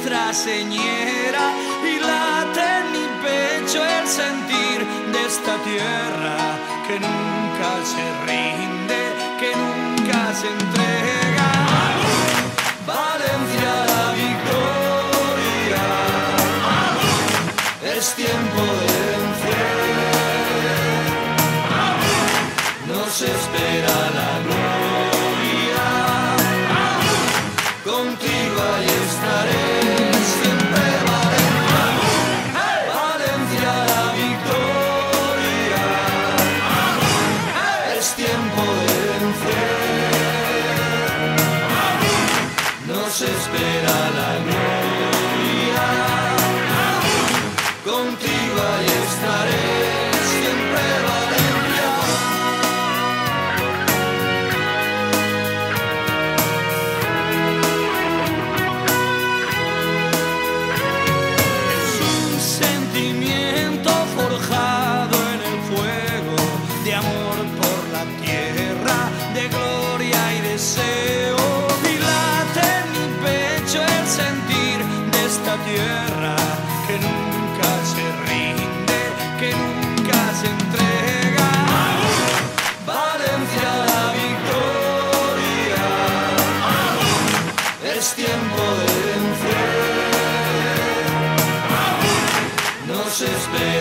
Nuestra Señora, y late en mi pecho el sentir de esta tierra que nunca se rinde, que nunca se entrega. Valencia, la victoria, es tiempo de vencer, nos espera la gloria, contigo ahí estaré. Nos espera la gloria, contigo ahí estaré, siempre Valencia. Es un sentimiento forjado en el fuego, de amor por la tierra, de gloria y deseo. Esta tierra que nunca se rinde, que nunca se entrega. Valencia, la victoria, es tiempo de vencer, nos espera.